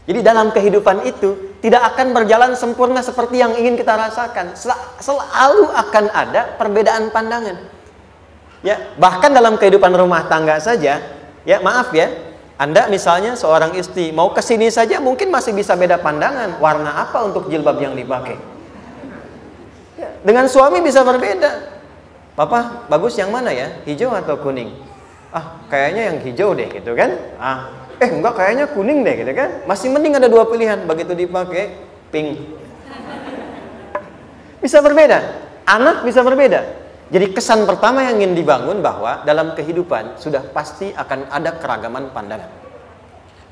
Jadi dalam kehidupan itu tidak akan berjalan sempurna seperti yang ingin kita rasakan. Selalu akan ada perbedaan pandangan. Ya, bahkan dalam kehidupan rumah tangga saja, ya maaf ya, Anda misalnya seorang istri mau ke sini saja mungkin masih bisa beda pandangan, warna apa untuk jilbab yang dipakai. Ya, dengan suami bisa berbeda. Papa, bagus yang mana ya? Hijau atau kuning? Ah, kayaknya yang hijau deh gitu kan. Enggak, kayaknya kuning deh gitu kan. Masih mending ada dua pilihan. Begitu dipakai pink. Bisa berbeda. Anak bisa berbeda. Jadi kesan pertama yang ingin dibangun bahwa dalam kehidupan sudah pasti akan ada keragaman pandangan.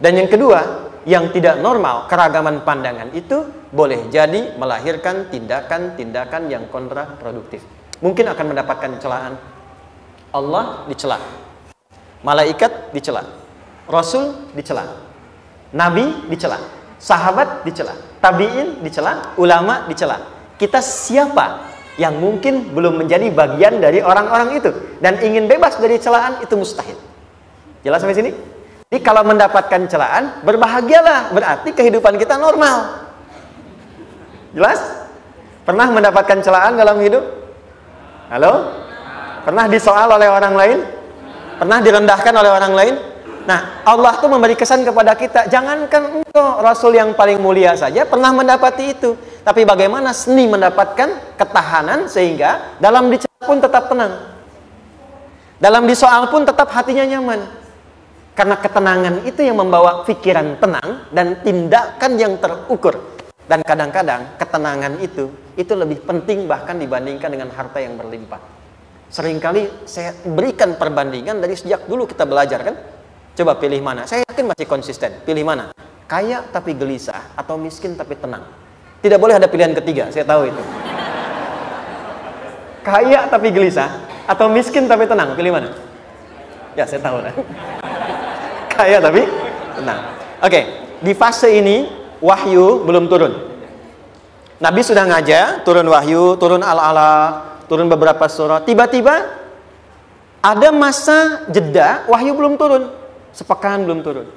Dan yang kedua, yang tidak normal, keragaman pandangan itu boleh jadi melahirkan tindakan-tindakan yang kontraproduktif. Mungkin akan mendapatkan celaan. Allah dicela, malaikat dicela, Rasul dicela, Nabi dicela, sahabat dicela, tabi'in dicela, ulama dicela. Kita siapa yang mungkin belum menjadi bagian dari orang-orang itu dan ingin bebas dari celaan? Itu mustahil. Jelas sampai sini? Jadi kalau mendapatkan celaan, berbahagialah, berarti kehidupan kita normal. Jelas? Pernah mendapatkan celaan dalam hidup? Halo? Pernah disoal oleh orang lain? Pernah direndahkan oleh orang lain? Nah, Allah tuh memberi kesan kepada kita, jangankan engkau Rasul yang paling mulia saja pernah mendapati itu. Tapi bagaimana seni mendapatkan ketahanan sehingga dalam dicela pun tetap tenang. Dalam disoal pun tetap hatinya nyaman. Karena ketenangan itu yang membawa pikiran tenang dan tindakan yang terukur. Dan kadang-kadang ketenangan itu lebih penting bahkan dibandingkan dengan harta yang berlimpah. Seringkali saya berikan perbandingan dari sejak dulu kita belajar kan. Coba pilih mana? Saya yakin masih konsisten. Pilih mana? Kaya tapi gelisah atau miskin tapi tenang? Tidak boleh ada pilihan ketiga, saya tahu itu. Kaya tapi gelisah atau miskin tapi tenang? Pilih mana? Ya, saya tahu lah. Kaya tapi tenang. Oke, di fase ini wahyu belum turun. Nabi sudah ngajar, turun wahyu, turun al-ala, turun beberapa surah. Tiba-tiba ada masa jeda, wahyu belum turun. Sepekan belum turun.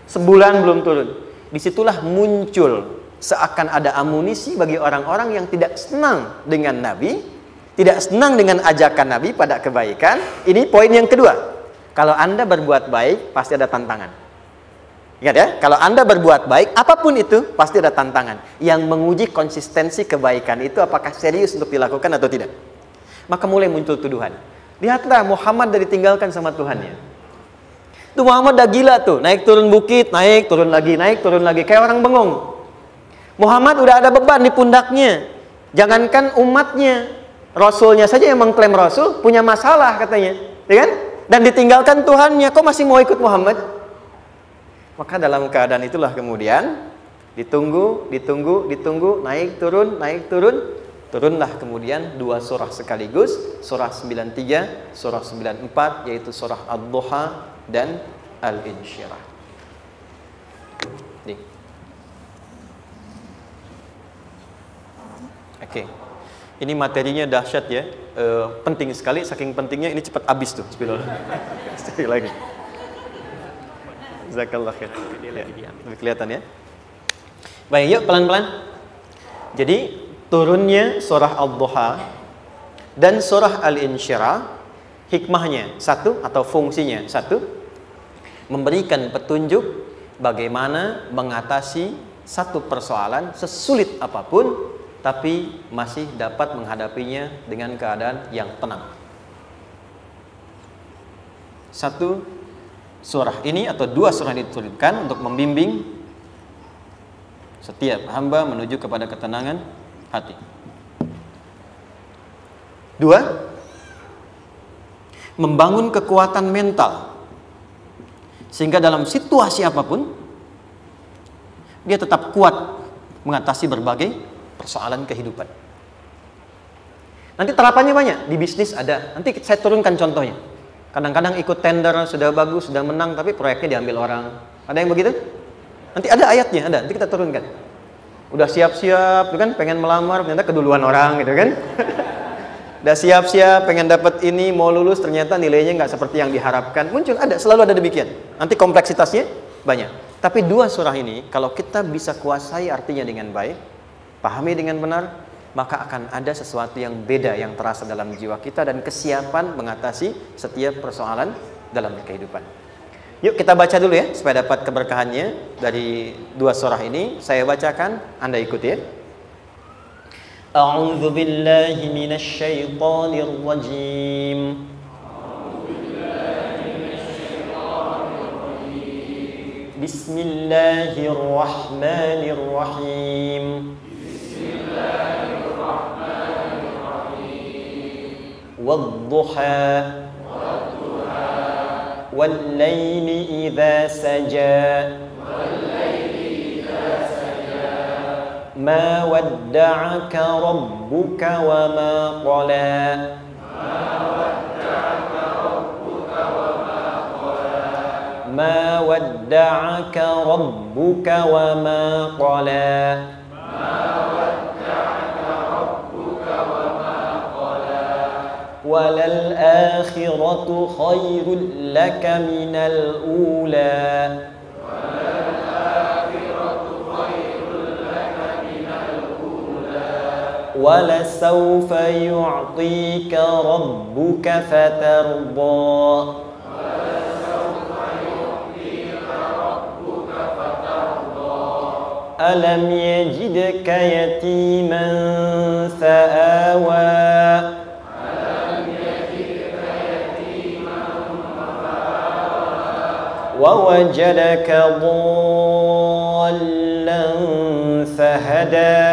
Sebulan belum turun. Disitulah muncul seakan ada amunisi bagi orang-orang yang tidak senang dengan Nabi, tidak senang dengan ajakan Nabi pada kebaikan. Ini poin yang kedua. Kalau Anda berbuat baik, pasti ada tantangan. Ingat ya, kalau Anda berbuat baik, apapun itu, pasti ada tantangan. Yang menguji konsistensi kebaikan itu apakah serius untuk dilakukan atau tidak. Maka mulai muncul tuduhan. Lihatlah, Muhammad udah ditinggalkan sama Tuhannya. Tuh Muhammad udah gila tuh, naik turun bukit, naik turun lagi, kayak orang bengong. Muhammad udah ada beban di pundaknya. Jangankan umatnya, Rasulnya saja yang mengklaim Rasul, punya masalah katanya. Ya kan? Dan ditinggalkan Tuhannya, kok masih mau ikut Muhammad? Maka dalam keadaan itulah kemudian ditunggu, naik turun, turunlah kemudian dua surah sekaligus, surah 93, surah 94, yaitu surah Ad-Duha dan Al-Insyirah. Oke. Ini materinya dahsyat ya. Penting sekali, saking pentingnya ini cepat habis tuh. Bismillah. Sekali lagi. Jazakallah khair. Lebih kelihatan ya. Baik, yuk pelan-pelan. Jadi turunnya surah Ad-Duha dan surah Al-Insyirah, hikmahnya satu atau fungsinya satu, memberikan petunjuk bagaimana mengatasi satu persoalan sesulit apapun, tapi masih dapat menghadapinya dengan keadaan yang tenang. Satu surah ini atau dua surah ini diturunkan untuk membimbing setiap hamba menuju kepada ketenangan hati. Dua, membangun kekuatan mental sehingga dalam situasi apapun dia tetap kuat mengatasi berbagai persoalan kehidupan. Nanti terapannya banyak, di bisnis ada. Nanti saya turunkan contohnya. Kadang-kadang ikut tender, sudah bagus, sudah menang, tapi proyeknya diambil orang. Ada yang begitu? Nanti ada ayatnya, ada. Nanti kita turunkan. Udah siap-siap, kan pengen melamar, ternyata keduluan orang, gitu kan? Udah siap-siap, pengen dapat ini, mau lulus, ternyata nilainya nggak seperti yang diharapkan. Muncul, ada, selalu ada demikian. Nanti kompleksitasnya banyak. Tapi dua surah ini kalau kita bisa kuasai artinya dengan baik, pahami dengan benar, maka akan ada sesuatu yang beda yang terasa dalam jiwa kita dan kesiapan mengatasi setiap persoalan dalam kehidupan. Yuk kita baca dulu ya supaya dapat keberkahannya dari dua surah ini. Saya bacakan, Anda ikuti ya. A'udzu billahi minasy syaithanir rajim. Bismillahirrahmanirrahim. Wadduha wal-laili idza saja ma wadda'aka rabbuka wa ma qala ما ودعك ربك وما قلى وللآخرة خير لك من الأولى ولسوف يعطيك ربك فترضى ألم يجدك يتيما فآوى ووجدك ضالا فهدى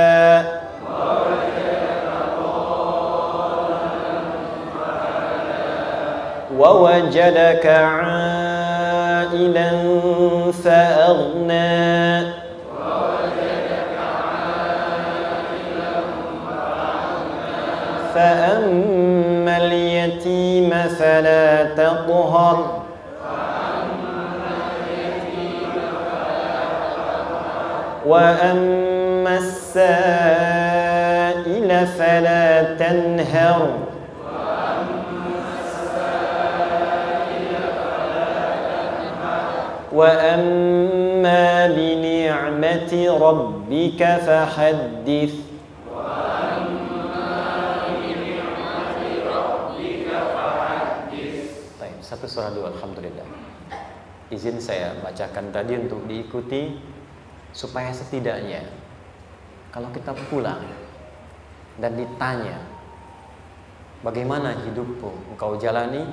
ووجدك عائلا فأغنى فأما اليتيم فلا تقهر وأما السائل فلا تنهر وأما بنعمة ربك فحدث. Satu surah dua, alhamdulillah. Izin saya bacakan tadi untuk diikuti supaya setidaknya kalau kita pulang dan ditanya bagaimana hidupmu engkau jalani,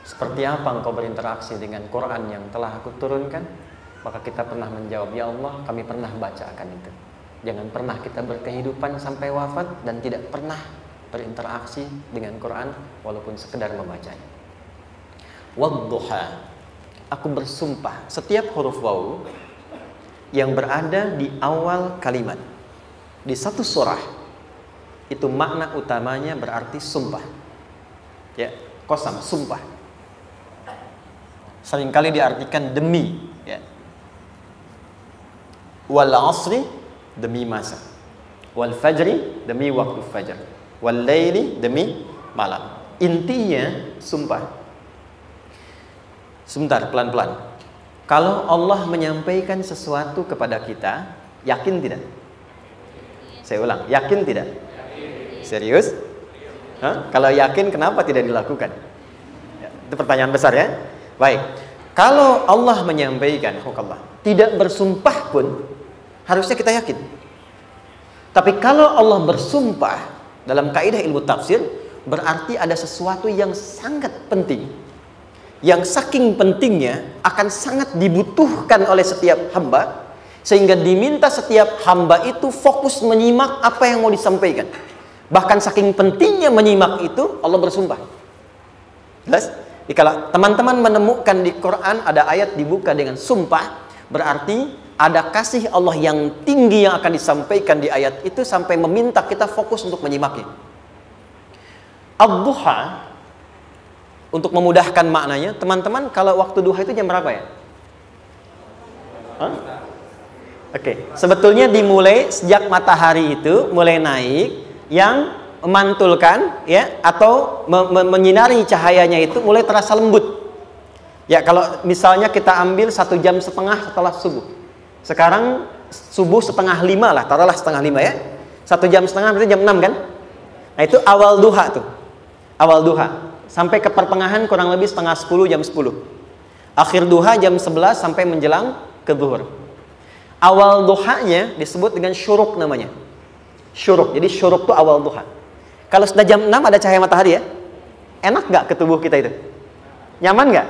seperti apa engkau berinteraksi dengan Quran yang telah aku turunkan, maka kita pernah menjawab, ya Allah, kami pernah baca akan itu. Jangan pernah kita berkehidupan sampai wafat dan tidak pernah berinteraksi dengan Quran walaupun sekedar membacanya. Wadduha, aku bersumpah. Setiap huruf waw yang berada di awal kalimat di satu surah itu makna utamanya berarti sumpah. Ya, qasam, sumpah. Seringkali diartikan demi, ya. Wal asri, demi masa. Wal fajri, demi waktu fajar. Wal laili, demi malam. Intinya sumpah. Sebentar, pelan-pelan. Kalau Allah menyampaikan sesuatu kepada kita, yakin tidak? Saya ulang, yakin tidak? Serius? Hah? Kalau yakin, kenapa tidak dilakukan? Ya, itu pertanyaan besar ya. Baik. Kalau Allah menyampaikan, tidak bersumpah pun, harusnya kita yakin. Tapi kalau Allah bersumpah, dalam kaidah ilmu tafsir, berarti ada sesuatu yang sangat penting, yang saking pentingnya akan sangat dibutuhkan oleh setiap hamba, sehingga diminta setiap hamba itu fokus menyimak apa yang mau disampaikan. Bahkan saking pentingnya menyimak itu, Allah bersumpah. Jelas? Kalau teman-teman menemukan di Quran ada ayat dibuka dengan sumpah, berarti ada kasih Allah yang tinggi yang akan disampaikan di ayat itu sampai meminta kita fokus untuk menyimaknya. Ad-duha, untuk memudahkan maknanya, teman-teman, kalau waktu duha itu jam berapa ya? Oke, sebetulnya dimulai sejak matahari itu mulai naik, yang memantulkan, ya, atau menyinari cahayanya itu mulai terasa lembut. Ya, kalau misalnya kita ambil 1,5 jam setelah subuh. Sekarang subuh 4:30 lah, taruhlah 4:30 ya. 1,5 jam berarti jam 6 kan? Nah, itu awal duha tuh. Awal duha. Sampai ke pertengahan kurang lebih 9:30, jam 10. Akhir duha jam 11 sampai menjelang ke zuhur. Awal duhanya disebut dengan syuruk namanya. Syuruk. Jadi syuruk itu awal duha. Kalau sudah jam 6 ada cahaya matahari ya. Enak nggak ke tubuh kita itu? Nyaman nggak?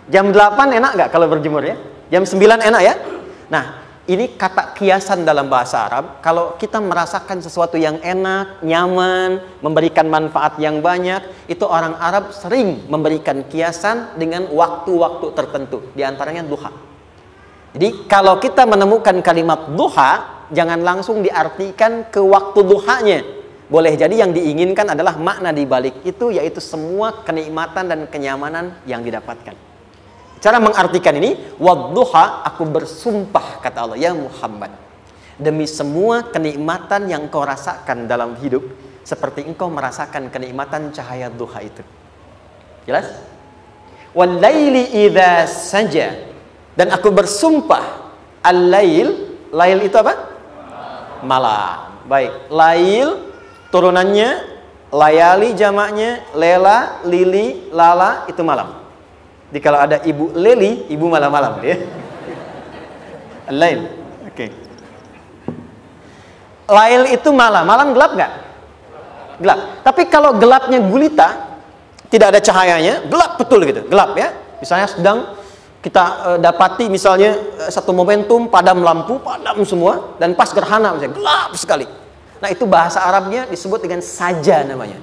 Jam 8 enak nggak kalau berjemur ya? Jam 9 enak ya? Nah, ini kata kiasan dalam bahasa Arab. Kalau kita merasakan sesuatu yang enak, nyaman, memberikan manfaat yang banyak, itu orang Arab sering memberikan kiasan dengan waktu-waktu tertentu. Di antaranya duha. Jadi kalau kita menemukan kalimat duha, jangan langsung diartikan ke waktu duhanya. Boleh jadi yang diinginkan adalah makna di balik itu, yaitu semua kenikmatan dan kenyamanan yang didapatkan. Cara mengartikan ini, wadduha, aku bersumpah, kata Allah, ya Muhammad, demi semua kenikmatan yang kau rasakan dalam hidup, seperti engkau merasakan kenikmatan cahaya duha itu. Jelas? Wal-laili idza saja, dan aku bersumpah, al-lail, lail itu apa? Malam. Baik, lail turunannya, layali jamaknya, lela, lili, lala, itu malam. Jadi kalau ada ibu leli, ibu malam-malam ya. Lail. Oke. Lail itu malam. Malam gelap nggak? Gelap. Tapi kalau gelapnya gulita, tidak ada cahayanya, gelap betul gitu. Gelap ya. Misalnya sedang kita dapati misalnya satu momentum padam lampu, padam semua, dan pas gerhana misalnya gelap sekali. Nah, itu bahasa Arabnya disebut dengan saja namanya.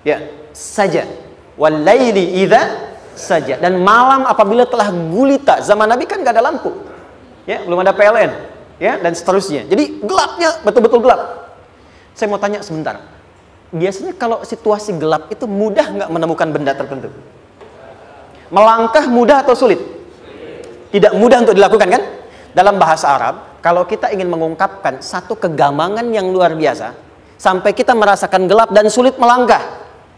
Ya, saja. Wal laili idza saja. Dan malam apabila telah gulita, zaman Nabi kan gak ada lampu ya, belum ada PLN ya, dan seterusnya, jadi gelapnya betul-betul gelap. Saya mau tanya sebentar, biasanya kalau situasi gelap itu mudah nggak menemukan benda tertentu? Melangkah mudah atau sulit? Tidak mudah untuk dilakukan kan? Dalam bahasa Arab, kalau kita ingin mengungkapkan satu kegamangan yang luar biasa, sampai kita merasakan gelap dan sulit melangkah,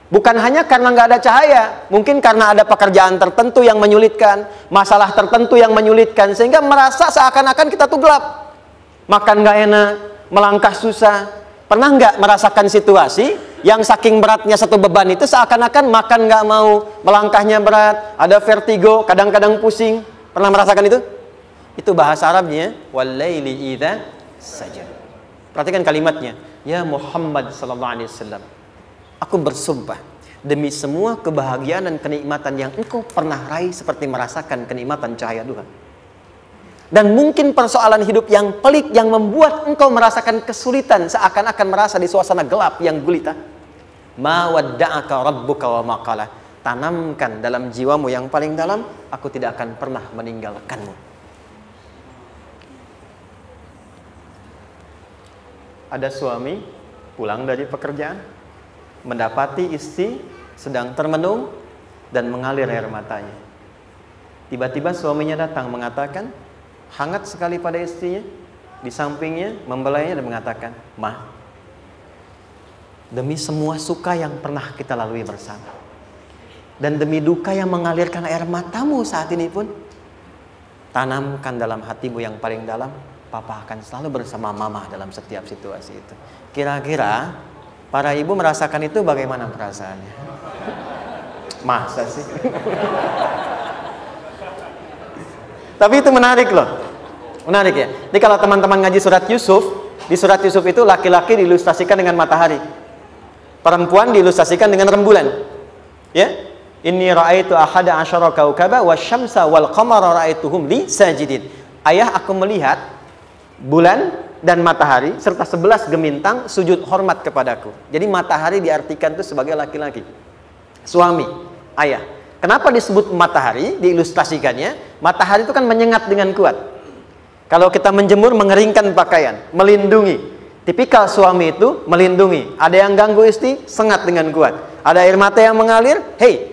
bukan hanya karena nggak ada cahaya, mungkin karena ada pekerjaan tertentu yang menyulitkan, masalah tertentu yang menyulitkan, sehingga merasa seakan-akan kita tuh gelap. Makan nggak enak, melangkah susah. Pernah nggak merasakan situasi yang saking beratnya satu beban itu seakan-akan makan nggak mau, melangkahnya berat, ada vertigo, kadang-kadang pusing. Pernah merasakan itu? Itu bahasa Arabnya, wal-laili idza saja. Perhatikan kalimatnya, ya Muhammad sallallahu alaihi wasallam, aku bersumpah demi semua kebahagiaan dan kenikmatan yang engkau pernah raih, seperti merasakan kenikmatan cahaya duha. Dan mungkin persoalan hidup yang pelik yang membuat engkau merasakan kesulitan, seakan-akan merasa di suasana gelap yang gulita. Ma wadda'aka rabbuka wa ma qala. Tanamkan dalam jiwamu yang paling dalam, aku tidak akan pernah meninggalkanmu. Ada suami pulang dari pekerjaan, mendapati istri sedang termenung dan mengalir air matanya. Tiba-tiba suaminya datang mengatakan, hangat sekali pada istrinya, di sampingnya, membelainya dan mengatakan, "Ma, demi semua suka yang pernah kita lalui bersama, dan demi duka yang mengalirkan air matamu saat ini pun, tanamkan dalam hatimu yang paling dalam, Papa akan selalu bersama Mama dalam setiap situasi itu." Kira-kira para ibu merasakan itu bagaimana perasaannya? Masa sih? Tapi itu menarik loh. Menarik ya. Jadi kalau teman-teman ngaji surat Yusuf, di surat Yusuf itu laki-laki diilustrasikan dengan matahari, perempuan diilustrasikan dengan rembulan. Ya. Inni ra'aitu ahada asyara kaukaba wasyamsa wal qamara ra'aituhum li sajidin. Ayah, aku melihat bulan dan matahari serta 11 gemintang sujud hormat kepadaku. Jadi matahari diartikan itu sebagai laki-laki, suami, ayah. Kenapa disebut matahari? Diilustrasikannya, matahari itu kan menyengat dengan kuat. Kalau kita menjemur, mengeringkan pakaian, melindungi. Tipikal suami itu melindungi. Ada yang ganggu istri, sengat dengan kuat. Ada air mata yang mengalir, hei,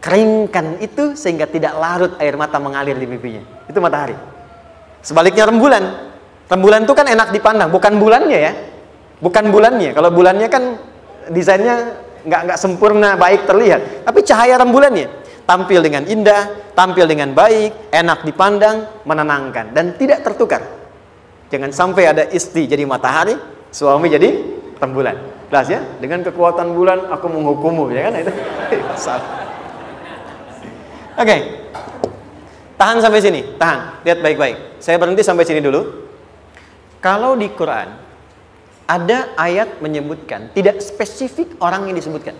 keringkan itu sehingga tidak larut air mata mengalir di pipinya. Itu matahari. Sebaliknya rembulan. Rembulan itu kan enak dipandang, bukan bulannya ya, bukan bulannya. Kalau bulannya kan desainnya nggak sempurna, baik terlihat. Tapi cahaya rembulannya. tampil dengan indah, tampil dengan baik, enak dipandang, menenangkan, dan tidak tertukar. Jangan sampai ada istri jadi matahari, suami jadi rembulan. Jelas ya? Dengan kekuatan bulan aku menghukummu, ya kan? Itu salah. Oke. Tahan sampai sini, tahan. Lihat baik-baik. Saya berhenti sampai sini dulu. Kalau di Quran ada ayat menyebutkan, tidak spesifik orang yang disebutkan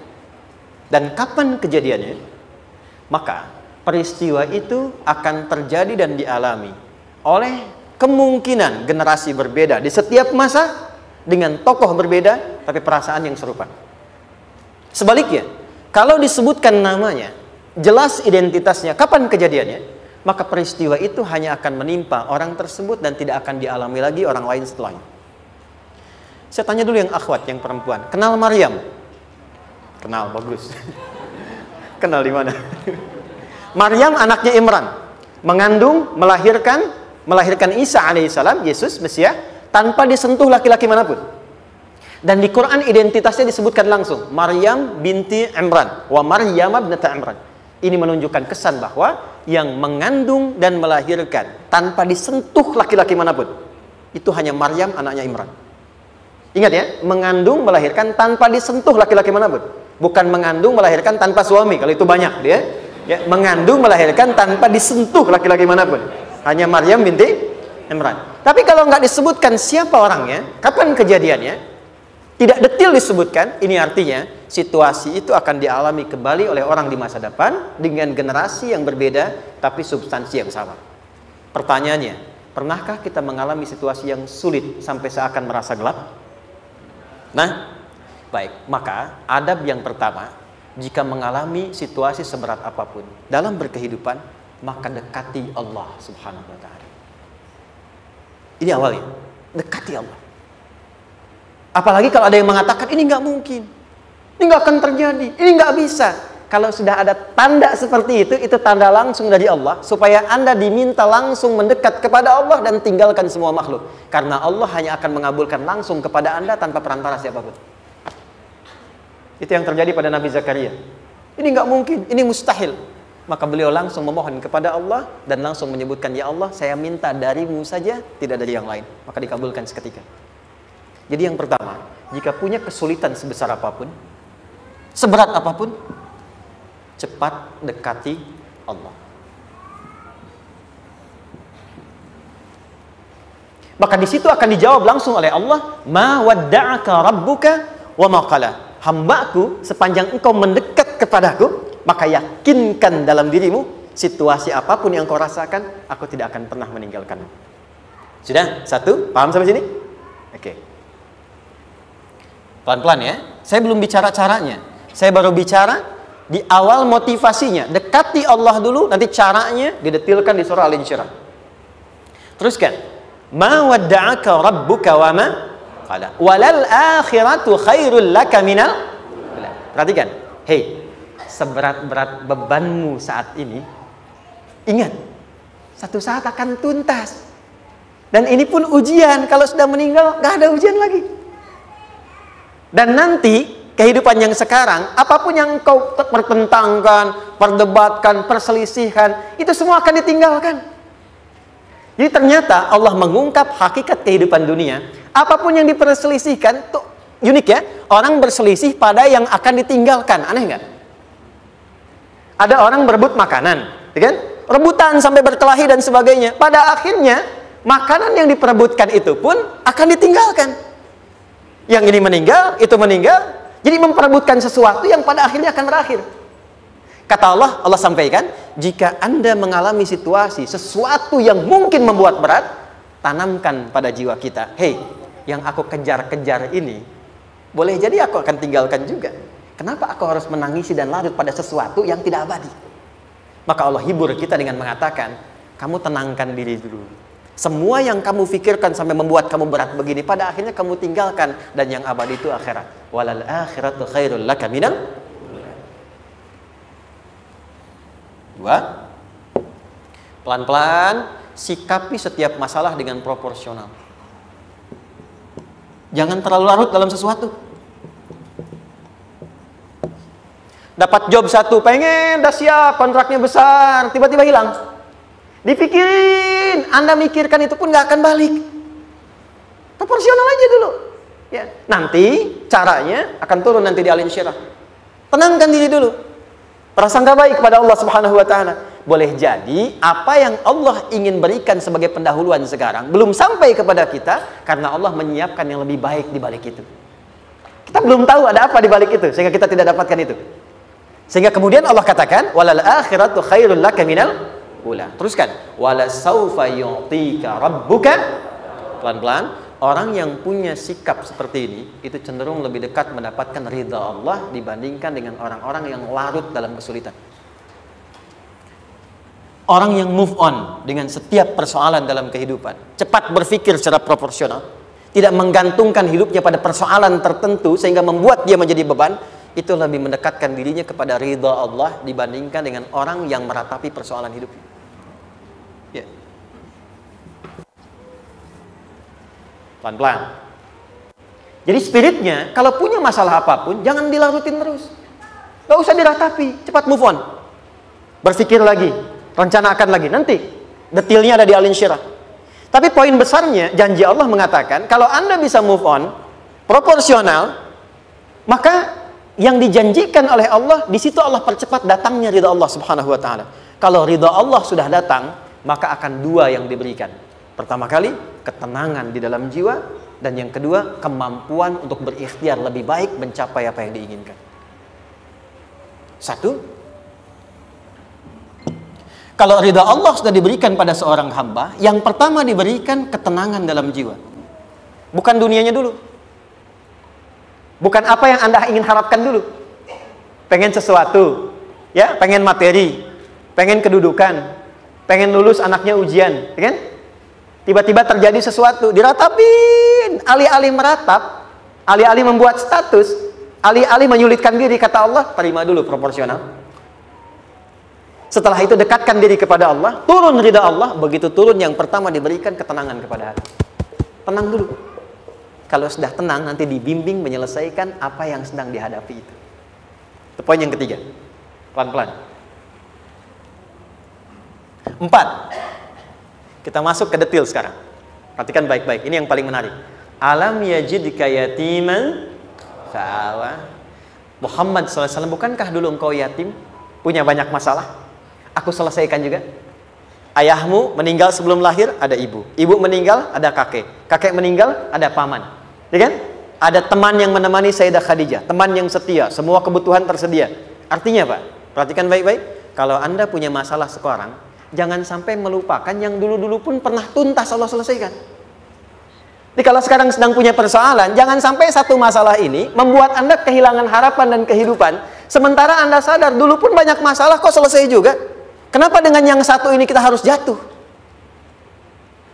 dan kapan kejadiannya, maka peristiwa itu akan terjadi dan dialami oleh kemungkinan generasi berbeda di setiap masa dengan tokoh berbeda tapi perasaan yang serupa. Sebaliknya, kalau disebutkan namanya, jelas identitasnya, kapan kejadiannya, maka peristiwa itu hanya akan menimpa orang tersebut dan tidak akan dialami lagi orang lain setelahnya. Saya tanya dulu yang akhwat, yang perempuan, kenal Maryam? Kenal, bagus. Kenal di mana? Maryam anaknya Imran, mengandung, melahirkan Isa alaihissalam, Yesus, Mesias, tanpa disentuh laki-laki manapun. Dan di Quran identitasnya disebutkan langsung, Maryam binti Imran, wa Maryam ibnata Imran. Ini menunjukkan kesan bahwa yang mengandung dan melahirkan tanpa disentuh laki-laki manapun, itu hanya Maryam anaknya Imran. Ingat ya, mengandung, melahirkan tanpa disentuh laki-laki manapun. Bukan mengandung, melahirkan tanpa suami, kalau itu banyak dia. Ya, mengandung, melahirkan tanpa disentuh laki-laki manapun. Hanya Maryam binti Imran. Tapi kalau nggak disebutkan siapa orangnya, kapan kejadiannya, tidak detail disebutkan, ini artinya situasi itu akan dialami kembali oleh orang di masa depan dengan generasi yang berbeda tapi substansi yang sama. Pertanyaannya, pernahkah kita mengalami situasi yang sulit sampai seakan merasa gelap? Nah, baik, maka adab yang pertama, jika mengalami situasi seberat apapun dalam berkehidupan, maka dekati Allah Subhanahu wa ta'ala. Ini awalnya, dekati Allah. Apalagi kalau ada yang mengatakan ini nggak mungkin, ini nggak akan terjadi, ini nggak bisa. Kalau sudah ada tanda seperti itu tanda langsung dari Allah supaya Anda diminta langsung mendekat kepada Allah dan tinggalkan semua makhluk. Karena Allah hanya akan mengabulkan langsung kepada Anda tanpa perantara siapapun. Itu yang terjadi pada Nabi Zakaria. Ini nggak mungkin, ini mustahil. Maka beliau langsung memohon kepada Allah dan langsung menyebutkan, ya Allah, saya minta darimu saja, tidak dari yang lain. Maka dikabulkan seketika. Jadi yang pertama, jika punya kesulitan sebesar apapun, seberat apapun, cepat dekati Allah. Maka di situ akan dijawab langsung oleh Allah, ma wadda'aka rabbuka wa ma qala. Hambaku, sepanjang engkau mendekat kepadaku, maka yakinkan dalam dirimu, situasi apapun yang kau rasakan, aku tidak akan pernah meninggalkanmu. Sudah? Satu? Paham sampai sini? Oke. Pelan-pelan ya. Saya belum bicara caranya. Saya baru bicara di awal motivasinya. Dekati Allah dulu, nanti caranya didetilkan di surah Al-Insyirah. Teruskan. Ma wadda'aka rabbuka wa ma qala. Walal akhiratu khairul laka minal. Perhatikan. Hei, seberat-berat bebanmu saat ini, ingat, satu saat akan tuntas. Dan ini pun ujian. Kalau sudah meninggal, gak ada ujian lagi. Dan nanti kehidupan yang sekarang, apapun yang kau pertentangkan, perdebatkan, perselisihkan, itu semua akan ditinggalkan. Jadi ternyata Allah mengungkap hakikat kehidupan dunia. Apapun yang diperselisihkan, tuh unik ya. Orang berselisih pada yang akan ditinggalkan. Aneh nggak? Ada orang berebut makanan, ya kan? Rebutan sampai berkelahi dan sebagainya. Pada akhirnya makanan yang diperebutkan itu pun akan ditinggalkan. Yang ini meninggal, itu meninggal. Jadi memperebutkan sesuatu yang pada akhirnya akan berakhir. Kata Allah, Allah sampaikan, jika Anda mengalami situasi, sesuatu yang mungkin membuat berat, tanamkan pada jiwa kita, hei, yang aku kejar-kejar ini, boleh jadi aku akan tinggalkan juga. Kenapa aku harus menangisi dan larut pada sesuatu yang tidak abadi? Maka Allah hibur kita dengan mengatakan, kamu tenangkan diri dulu. Semua yang kamu pikirkan sampai membuat kamu berat begini, pada akhirnya kamu tinggalkan. Dan yang abadi itu akhirat. Walal akhiratu khairul laka minal. Dua, pelan-pelan sikapi setiap masalah dengan proporsional. Jangan terlalu larut dalam sesuatu. Dapat job satu, pengen, dah siap, kontraknya besar, tiba-tiba hilang. Dipikirin, Anda mikirkan itu pun nggak akan balik. Proporsional aja dulu. Ya, nanti caranya akan turun nanti di alin syirah. Tenangkan diri dulu. Prasangka baik kepada Allah Subhanahu wa taala. Boleh jadi apa yang Allah ingin berikan sebagai pendahuluan sekarang belum sampai kepada kita karena Allah menyiapkan yang lebih baik di balik itu. Kita belum tahu ada apa di balik itu sehingga kita tidak dapatkan itu. Sehingga kemudian Allah katakan walal akhiratu khairul laka minal ula. Teruskan wala saufa yu'tika rabbuka. Pelan-pelan. Orang yang punya sikap seperti ini itu cenderung lebih dekat mendapatkan ridha Allah dibandingkan dengan orang-orang yang larut dalam kesulitan. Orang yang move on dengan setiap persoalan dalam kehidupan, cepat berpikir secara proporsional, tidak menggantungkan hidupnya pada persoalan tertentu sehingga membuat dia menjadi beban, itu lebih mendekatkan dirinya kepada ridha Allah dibandingkan dengan orang yang meratapi persoalan hidupnya. Ya. Pelan-pelan. Jadi spiritnya, kalau punya masalah apapun, jangan dilarutin terus. Gak usah diratapi, cepat move on. Berpikir lagi, rencanakan lagi. Nanti, detailnya ada di alin syirah. Tapi poin besarnya, janji Allah mengatakan, kalau Anda bisa move on, proporsional, maka yang dijanjikan oleh Allah, di situ Allah percepat datangnya ridha Allah Subhanahu wa ta'ala. Kalau ridha Allah sudah datang, maka akan dua yang diberikan. Pertama kali, ketenangan di dalam jiwa. Dan yang kedua, kemampuan untuk berikhtiar lebih baik mencapai apa yang diinginkan. Satu, kalau ridha Allah sudah diberikan pada seorang hamba, yang pertama diberikan ketenangan dalam jiwa. Bukan dunianya dulu. Bukan apa yang Anda ingin harapkan dulu. Pengen sesuatu, ya, pengen materi, pengen kedudukan, pengen lulus anaknya ujian, ya kan? Tiba-tiba terjadi sesuatu, diratapin, alih-alih meratap, alih-alih membuat status, alih-alih menyulitkan diri, kata Allah, terima dulu proporsional. Setelah itu dekatkan diri kepada Allah, turun ridha Allah, begitu turun yang pertama diberikan ketenangan kepada hati. Tenang dulu. Kalau sudah tenang, nanti dibimbing menyelesaikan apa yang sedang dihadapi itu. Itu poin yang ketiga. Pelan-pelan. 4. Kita masuk ke detail sekarang. Perhatikan baik-baik. Ini yang paling menarik. Alam yajidka yatiman fa'awa. Muhammad SAW, bukankah dulu engkau yatim? Punya banyak masalah? Aku selesaikan juga. Ayahmu meninggal sebelum lahir, ada ibu. Ibu meninggal, ada kakek. Kakek meninggal, ada paman. Ya kan? Ada teman yang menemani Sayyidah Khadijah. Teman yang setia. Semua kebutuhan tersedia. Artinya Pak, perhatikan baik-baik. Kalau Anda punya masalah sekarang, jangan sampai melupakan yang dulu-dulu pun pernah tuntas Allah selesaikan. Jadi kalau sekarang sedang punya persoalan, jangan sampai satu masalah ini membuat Anda kehilangan harapan dan kehidupan. Sementara Anda sadar dulu pun banyak masalah kok selesai juga. Kenapa dengan yang satu ini kita harus jatuh?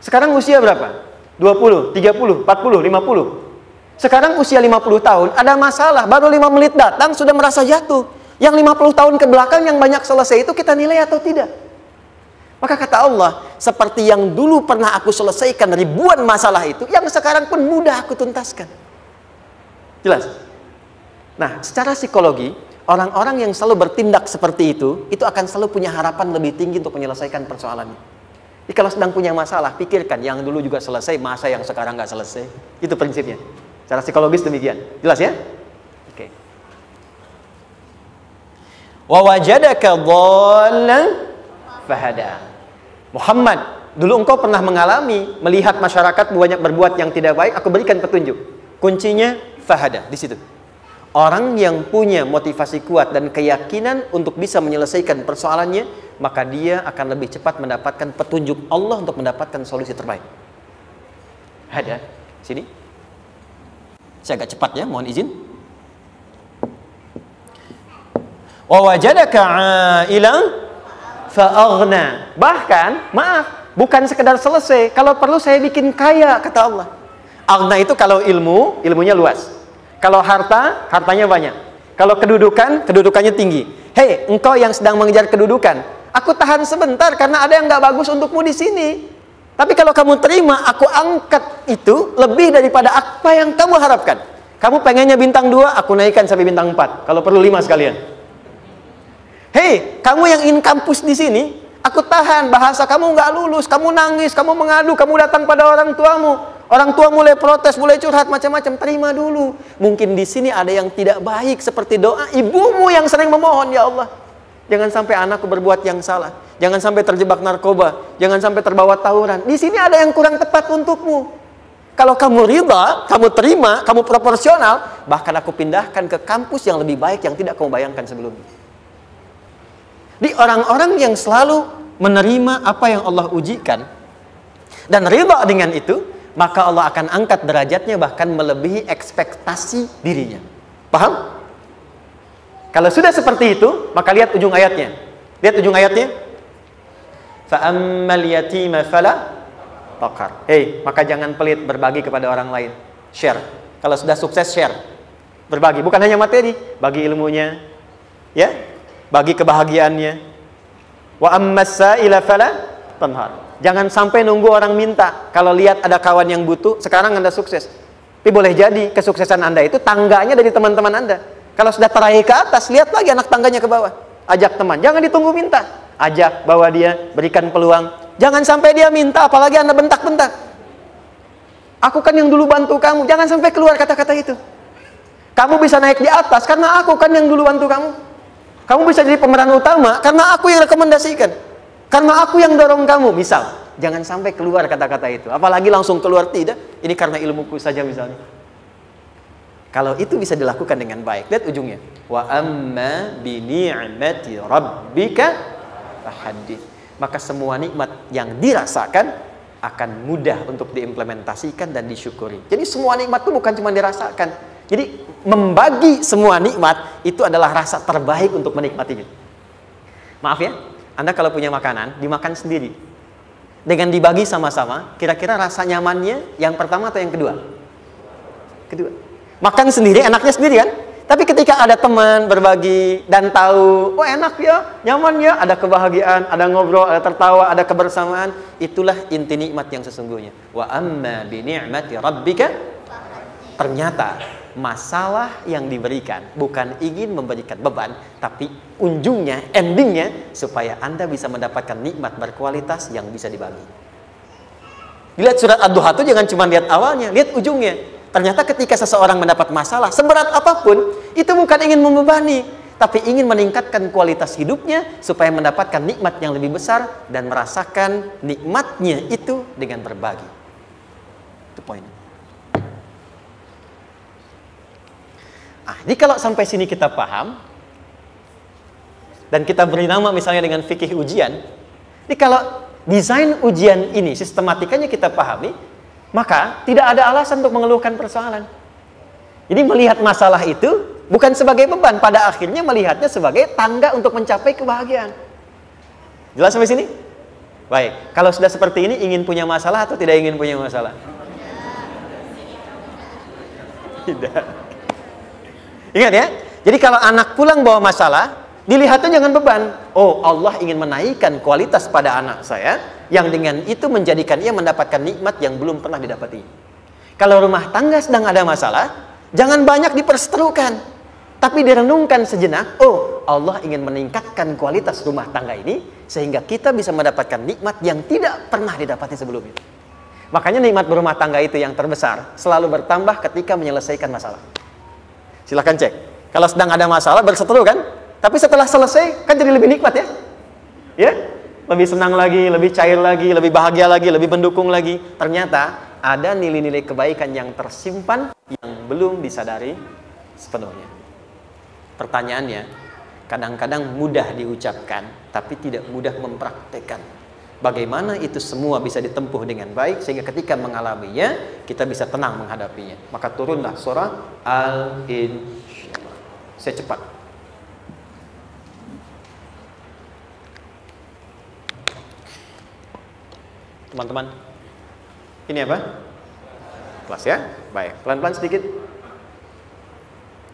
Sekarang usia berapa? 20, 30, 40, 50. Sekarang usia 50 tahun, ada masalah, baru 5 menit datang sudah merasa jatuh. Yang 50 tahun ke belakang yang banyak selesai itu kita nilai atau tidak? Maka kata Allah, seperti yang dulu pernah aku selesaikan ribuan masalah itu, yang sekarang pun mudah aku tuntaskan. Jelas? Nah, secara psikologi, orang-orang yang selalu bertindak seperti itu akan selalu punya harapan lebih tinggi untuk menyelesaikan persoalannya. Jadi kalau sedang punya masalah, pikirkan yang dulu juga selesai, masa yang sekarang nggak selesai. Itu prinsipnya. Secara psikologis demikian. Jelas ya? Oke. Wa wajadaka dhallan fahada. Muhammad, dulu engkau pernah mengalami melihat masyarakat banyak berbuat yang tidak baik, aku berikan petunjuk. Kuncinya fahada di situ. Orang yang punya motivasi kuat dan keyakinan untuk bisa menyelesaikan persoalannya, maka dia akan lebih cepat mendapatkan petunjuk Allah untuk mendapatkan solusi terbaik. Ada sini. Saya agak cepat ya, mohon izin. Wa wajadaka 'ailan fa'aghna. Bahkan, maaf, bukan sekedar selesai. Kalau perlu saya bikin kaya, kata Allah. Aghna itu kalau ilmunya luas. Kalau harta, hartanya banyak. Kalau kedudukan, kedudukannya tinggi. Hei, engkau yang sedang mengejar kedudukan, aku tahan sebentar karena ada yang nggak bagus untukmu di sini. Tapi kalau kamu terima, aku angkat itu lebih daripada apa yang kamu harapkan. Kamu pengennya bintang 2, aku naikkan sampai bintang 4. Kalau perlu 5 sekalian. Hei, kamu yang ingin kampus di sini, aku tahan, bahasa kamu nggak lulus, kamu nangis, kamu mengadu, kamu datang pada orang tuamu. Orang tua mulai protes, mulai curhat, macam-macam. Terima dulu. Mungkin di sini ada yang tidak baik, seperti doa ibumu yang sering memohon, ya Allah, jangan sampai anakku berbuat yang salah. Jangan sampai terjebak narkoba. Jangan sampai terbawa tawuran. Di sini ada yang kurang tepat untukmu. Kalau kamu ridha, kamu terima, kamu proporsional, bahkan aku pindahkan ke kampus yang lebih baik yang tidak kamu bayangkan sebelumnya. Di orang-orang yang selalu menerima apa yang Allah ujikan dan ridha dengan itu, maka Allah akan angkat derajatnya bahkan melebihi ekspektasi dirinya. Paham? Kalau sudah seperti itu, maka lihat ujung ayatnya. Lihat ujung ayatnya. Fa'ammal yatima fala taqhar. Hei, maka jangan pelit berbagi kepada orang lain. Share. Kalau sudah sukses, share. Berbagi, bukan hanya materi, bagi ilmunya, ya, bagi kebahagiaannya. Wa ammas sa'ila fala tanhar. Jangan sampai nunggu orang minta. Kalau lihat ada kawan yang butuh, sekarang Anda sukses. Tapi boleh jadi kesuksesan Anda itu tangganya dari teman-teman Anda. Kalau sudah teraih ke atas, lihat lagi anak tangganya ke bawah. Ajak teman, jangan ditunggu minta. Ajak, bawa dia, berikan peluang. Jangan sampai dia minta, apalagi Anda bentak-bentak. Aku kan yang dulu bantu kamu. Jangan sampai keluar kata-kata itu. Kamu bisa naik di atas karena aku kan yang dulu bantu kamu. Kamu bisa jadi pemeran utama karena aku yang rekomendasikan. Karena aku yang dorong kamu. Misal, jangan sampai keluar kata-kata itu. Apalagi langsung keluar, tidak. Ini karena ilmuku saja misalnya. Kalau itu bisa dilakukan dengan baik. Lihat ujungnya. Wa amma bi ni'mati rabbika fahaddits. Maka semua nikmat yang dirasakan akan mudah untuk diimplementasikan dan disyukuri. Jadi semua nikmat itu bukan cuma dirasakan. Jadi membagi semua nikmat itu adalah rasa terbaik untuk menikmatinya. Maaf ya, Anda kalau punya makanan, dimakan sendiri. Dengan dibagi sama-sama, kira-kira rasa nyamannya yang pertama atau yang kedua? Kedua. Makan sendiri, enaknya sendiri kan? Tapi ketika ada teman berbagi dan tahu, oh enak ya, nyaman ya, ada kebahagiaan, ada ngobrol, ada tertawa, ada kebersamaan, itulah inti nikmat yang sesungguhnya. Wa amma bi ni'mati rabbika. Ternyata masalah yang diberikan bukan ingin memberikan beban, tapi ujungnya, endingnya supaya Anda bisa mendapatkan nikmat berkualitas yang bisa dibagi. Lihat surat Ad-Duha itu jangan cuma lihat awalnya, lihat ujungnya. Ternyata ketika seseorang mendapat masalah, seberat apapun, itu bukan ingin membebani, tapi ingin meningkatkan kualitas hidupnya supaya mendapatkan nikmat yang lebih besar dan merasakan nikmatnya itu dengan berbagi. Itu poinnya. Jadi kalau sampai sini kita paham, dan kita beri nama misalnya dengan fikih ujian, jadi kalau desain ujian ini, sistematikanya kita pahami, maka tidak ada alasan untuk mengeluhkan persoalan. Jadi melihat masalah itu bukan sebagai beban, pada akhirnya melihatnya sebagai tangga untuk mencapai kebahagiaan. Jelas sampai sini? Baik, kalau sudah seperti ini, ingin punya masalah atau tidak ingin punya masalah? Tidak. Ingat ya, jadi kalau anak pulang bawa masalah, dilihatnya jangan beban. Oh, Allah ingin menaikkan kualitas pada anak saya, yang dengan itu menjadikan ia mendapatkan nikmat yang belum pernah didapati. Kalau rumah tangga sedang ada masalah, jangan banyak diperseterukan, tapi direnungkan sejenak. Oh, Allah ingin meningkatkan kualitas rumah tangga ini, sehingga kita bisa mendapatkan nikmat yang tidak pernah didapati sebelumnya. Makanya nikmat berumah tangga itu yang terbesar, selalu bertambah ketika menyelesaikan masalah. Silahkan cek. Kalau sedang ada masalah, berseteru kan? Tapi setelah selesai, kan jadi lebih nikmat ya? Ya? Lebih senang lagi, lebih cair lagi, lebih bahagia lagi, lebih mendukung lagi. Ternyata ada nilai-nilai kebaikan yang tersimpan yang belum disadari sepenuhnya. Pertanyaannya, kadang-kadang mudah diucapkan, tapi tidak mudah mempraktekkan. Bagaimana itu semua bisa ditempuh dengan baik, sehingga ketika mengalaminya, kita bisa tenang menghadapinya. Maka turunlah surah Al-Insyirah. Saya cepat. Teman-teman, ini apa? Kelas ya? Baik, pelan-pelan sedikit.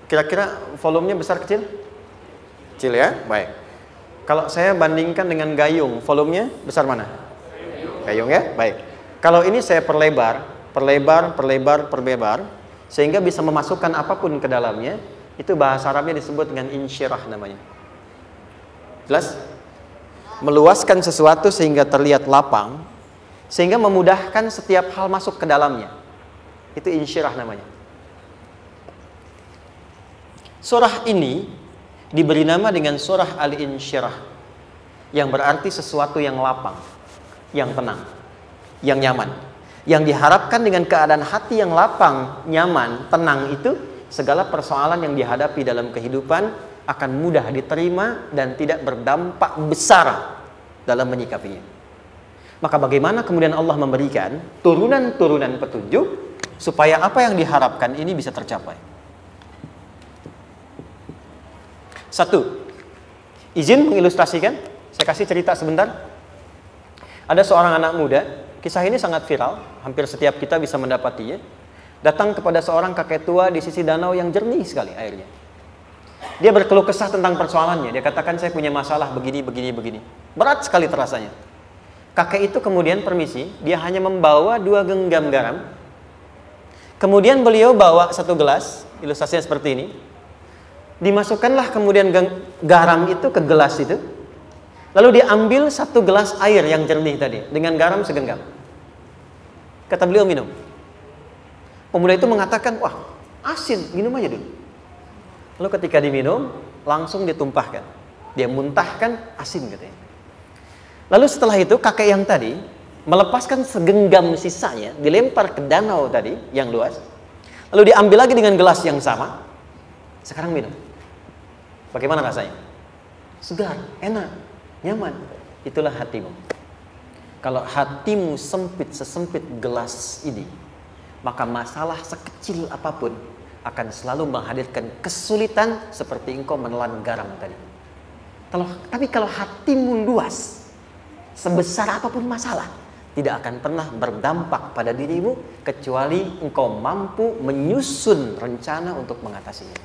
Kira-kira volumenya besar kecil? Kecil ya? Baik. Kalau saya bandingkan dengan gayung, volumenya besar mana? Gayung ya? Baik. Kalau ini saya perlebar, sehingga bisa memasukkan apapun ke dalamnya, itu bahasa Arabnya disebut dengan insyirah namanya. Jelas? Meluaskan sesuatu sehingga terlihat lapang, sehingga memudahkan setiap hal masuk ke dalamnya. Itu insyirah namanya. Surah ini diberi nama dengan surah Al-Insyirah, yang berarti sesuatu yang lapang, yang tenang, yang nyaman. Yang diharapkan dengan keadaan hati yang lapang, nyaman, tenang itu, segala persoalan yang dihadapi dalam kehidupan akan mudah diterima dan tidak berdampak besar dalam menyikapinya. Maka bagaimana kemudian Allah memberikan turunan-turunan petunjuk supaya apa yang diharapkan ini bisa tercapai? Satu, izin mengilustrasikan. Saya kasih cerita sebentar. Ada seorang anak muda, kisah ini sangat viral, hampir setiap kita bisa mendapatinya. Datang kepada seorang kakek tua di sisi danau yang jernih sekali airnya. Dia berkeluh kesah tentang persoalannya. Dia katakan, saya punya masalah begini. Berat sekali terasanya. Kakek itu kemudian permisi, dia hanya membawa 2 genggam garam. Kemudian beliau bawa 1 gelas, ilustrasinya seperti ini. Dimasukkanlah kemudian garam itu ke gelas itu. Lalu diambil 1 gelas air yang jernih tadi, dengan garam segenggam. Kata beliau, minum. Pemuda itu mengatakan, wah asin, minum aja dulu. Lalu ketika diminum, langsung ditumpahkan. Dia muntahkan, asin katanya. Lalu setelah itu kakek yang tadi melepaskan segenggam sisanya, dilempar ke danau tadi yang luas. Lalu diambil lagi dengan gelas yang sama. Sekarang minum. Bagaimana rasanya? Segar, enak, nyaman. Itulah hatimu. Kalau hatimu sempit sesempit gelas ini, maka masalah sekecil apapun akan selalu menghadirkan kesulitan seperti engkau menelan garam tadi. Tapi kalau hatimu luas, sebesar apapun masalah, tidak akan pernah berdampak pada dirimu kecuali engkau mampu menyusun rencana untuk mengatasinya.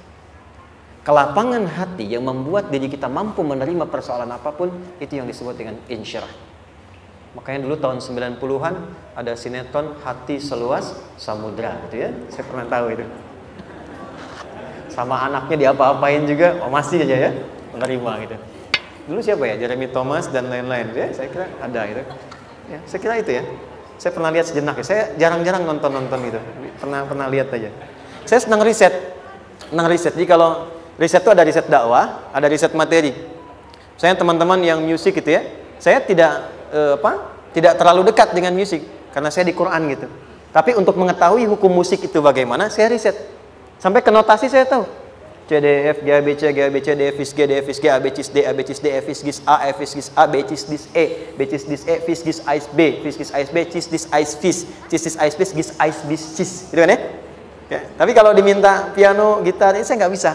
Kelapangan hati yang membuat diri kita mampu menerima persoalan apapun, itu yang disebut dengan insyirah. Makanya dulu tahun 90-an ada sinetron Hati Seluas Samudra gitu ya. Saya pernah tahu itu. Sama anaknya diapa-apain juga, oh masih aja ya menerima gitu. Dulu siapa ya? Jeremy Thomas dan lain-lain ya. Saya kira ada gitu. Ya, saya kira itu ya. Saya pernah lihat sejenak ya. Saya jarang-jarang nonton itu. Pernah lihat aja. Saya senang riset. Jadi kalau riset itu ada riset dakwah, ada riset materi. Saya teman-teman yang musik gitu ya. Saya tidak terlalu dekat dengan musik karena saya di Quran gitu. Tapi untuk mengetahui hukum musik itu bagaimana, saya riset. Sampai ke notasi saya tahu. C, D, F, G, A, B, C, G, A, B, C, D, F, G, D, F, G, A, B, C, D, A, B, C, D, F, G, A, F, G, A, B, C, D, E, B, C, D, E, F, G, Ais, B, F, G, Ais, B, C, D, Ais, Fis, C, D, Ais, B, G, Ais, B, Cis. Gitu kan ya? Ya? Tapi kalau diminta piano, gitar, ini saya nggak bisa.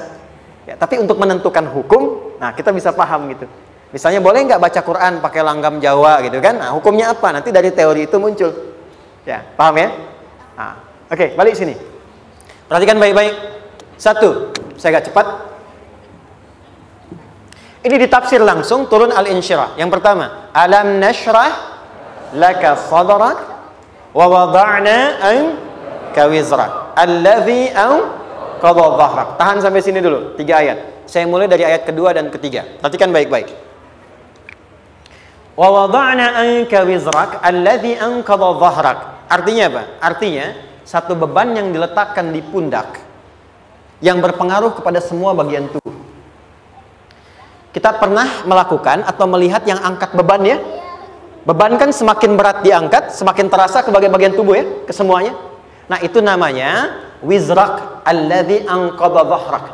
Ya, tapi untuk menentukan hukum, nah kita bisa paham gitu. Misalnya boleh nggak baca Quran pakai langgam Jawa gitu kan? Nah hukumnya apa? Nanti dari teori itu muncul. Ya, paham ya? Nah, oke, balik sini. Perhatikan baik-baik. 1, saya agak cepat. Ini ditafsir langsung turun Al-Insyirah. Yang pertama, alam nashrah laka sadrak wa wada'na anka wizrak alladhi anqadha dhahrak. Tahan sampai sini dulu, 3 ayat. Saya mulai dari ayat kedua dan ketiga. Perhatikan baik-baik. Wa wada'na anka wizrak alladhi anqadha dhahrak. Artinya apa? Artinya satu beban yang diletakkan di pundak yang berpengaruh kepada semua bagian tubuh. Kita pernah melakukan atau melihat yang angkat beban ya? Beban kan semakin berat diangkat, semakin terasa ke bagian-bagian tubuh ya, ke semuanya. Nah, itu namanya wizrak alladzi anqadha dhahrak.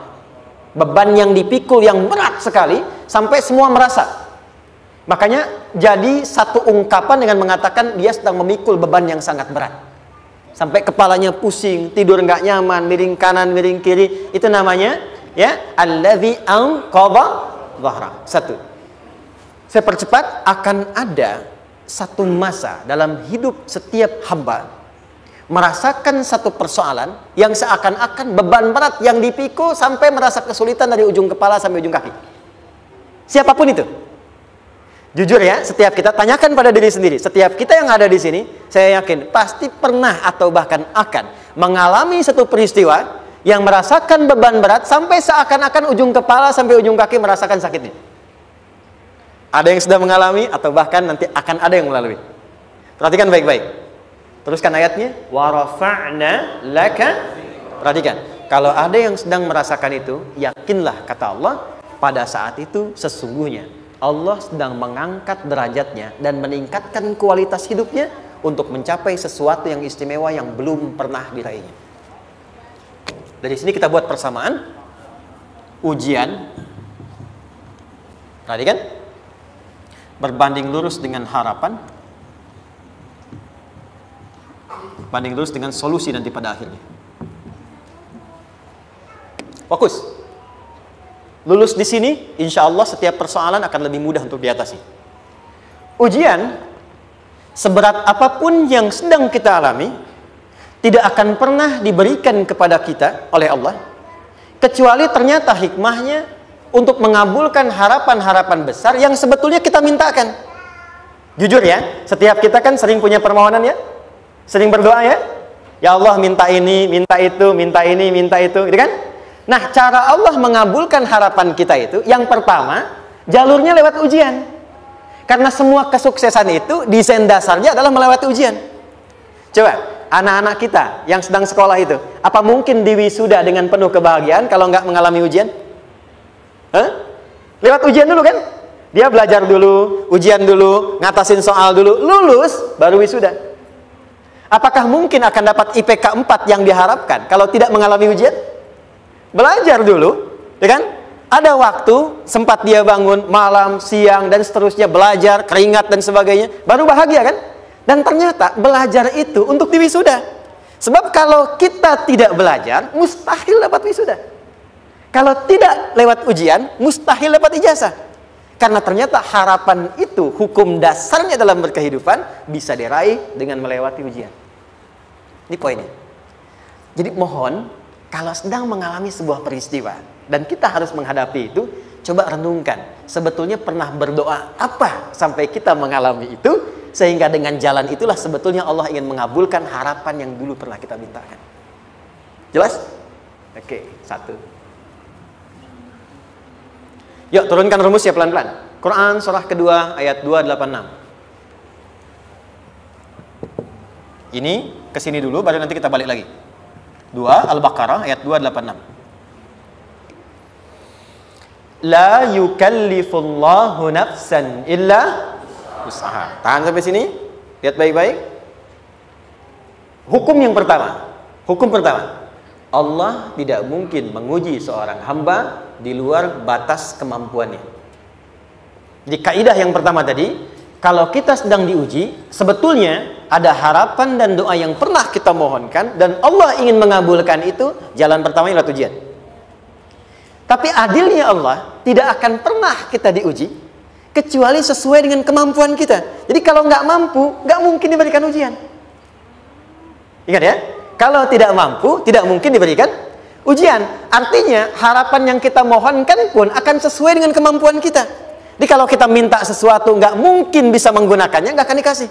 Beban yang dipikul yang berat sekali sampai semua merasa. Makanya jadi satu ungkapan dengan mengatakan dia sedang memikul beban yang sangat berat. Sampai kepalanya pusing, tidur nggak nyaman, miring kanan, miring kiri. Itu namanya ya alladzi anqadha dhahrak. 1. Saya percepat, akan ada satu masa dalam hidup setiap hamba merasakan satu persoalan yang seakan-akan beban berat yang dipikul sampai merasa kesulitan dari ujung kepala sampai ujung kaki. Siapapun itu. Jujur ya, setiap kita tanyakan pada diri sendiri. Setiap kita yang ada di sini, saya yakin pasti pernah atau bahkan akan mengalami satu peristiwa yang merasakan beban berat sampai seakan-akan ujung kepala sampai ujung kaki merasakan sakitnya. Ada yang sudah mengalami atau bahkan nanti akan ada yang melalui. Perhatikan baik-baik. Teruskan ayatnya. Wa rafa'na laka. Perhatikan. Kalau ada yang sedang merasakan itu, yakinlah kata Allah, pada saat itu sesungguhnya Allah sedang mengangkat derajatnya dan meningkatkan kualitas hidupnya untuk mencapai sesuatu yang istimewa yang belum pernah diraihnya. Dari sini kita buat persamaan. Ujian, perhatikan, berbanding lurus dengan harapan, banding lurus dengan solusi nanti pada akhirnya. Fokus. Lulus di sini, insya Allah setiap persoalan akan lebih mudah untuk diatasi. Ujian, seberat apapun yang sedang kita alami, tidak akan pernah diberikan kepada kita oleh Allah, kecuali ternyata hikmahnya untuk mengabulkan harapan-harapan besar yang sebetulnya kita mintakan. Jujur ya, setiap kita kan sering punya permohonan ya, sering berdoa ya. Ya Allah minta ini, minta itu, minta ini, minta itu, gitu kan? Nah, cara Allah mengabulkan harapan kita itu, yang pertama, jalurnya lewat ujian. Karena semua kesuksesan itu, desain dasarnya adalah melewati ujian. Coba, anak-anak kita yang sedang sekolah itu, apa mungkin diwisuda dengan penuh kebahagiaan kalau nggak mengalami ujian? Lewat ujian dulu kan? Dia belajar dulu, ujian dulu, ngatasin soal dulu, lulus, baru wisuda. Apakah mungkin akan dapat IPK 4 yang diharapkan kalau tidak mengalami ujian? Belajar dulu, ya kan? Ada waktu, sempat dia bangun malam, siang, dan seterusnya, belajar, keringat, dan sebagainya, baru bahagia kan? Dan ternyata belajar itu untuk diwisuda. Sebab kalau kita tidak belajar, mustahil dapat wisuda. Kalau tidak lewat ujian, mustahil dapat ijazah. Karena ternyata harapan itu, hukum dasarnya dalam berkehidupan, bisa diraih dengan melewati ujian. Ini poinnya. Jadi mohon, kalau sedang mengalami sebuah peristiwa, dan kita harus menghadapi itu, coba renungkan. Sebetulnya pernah berdoa apa sampai kita mengalami itu, sehingga dengan jalan itulah sebetulnya Allah ingin mengabulkan harapan yang dulu pernah kita mintakan. Jelas? Oke, satu. Yuk, turunkan rumus ya pelan-pelan. Quran surah kedua ayat 286. Ini kesini dulu, baru nanti kita balik lagi. 2 Al-Baqarah ayat 286. La yukallifullahu nafsan illa usaha. Tahan sampai sini. Lihat baik-baik. Hukum yang pertama. Hukum pertama. Allah tidak mungkin menguji seorang hamba di luar batas kemampuannya. Jadi kaidah yang pertama tadi, kalau kita sedang diuji, sebetulnya ada harapan dan doa yang pernah kita mohonkan, dan Allah ingin mengabulkan itu, jalan pertama adalah ujian. Tapi adilnya Allah, tidak akan pernah kita diuji, kecuali sesuai dengan kemampuan kita. Jadi kalau nggak mampu, nggak mungkin diberikan ujian. Ingat ya, kalau tidak mampu, tidak mungkin diberikan ujian. Artinya, harapan yang kita mohonkan pun akan sesuai dengan kemampuan kita. Jadi kalau kita minta sesuatu nggak mungkin bisa menggunakannya, nggak akan dikasih.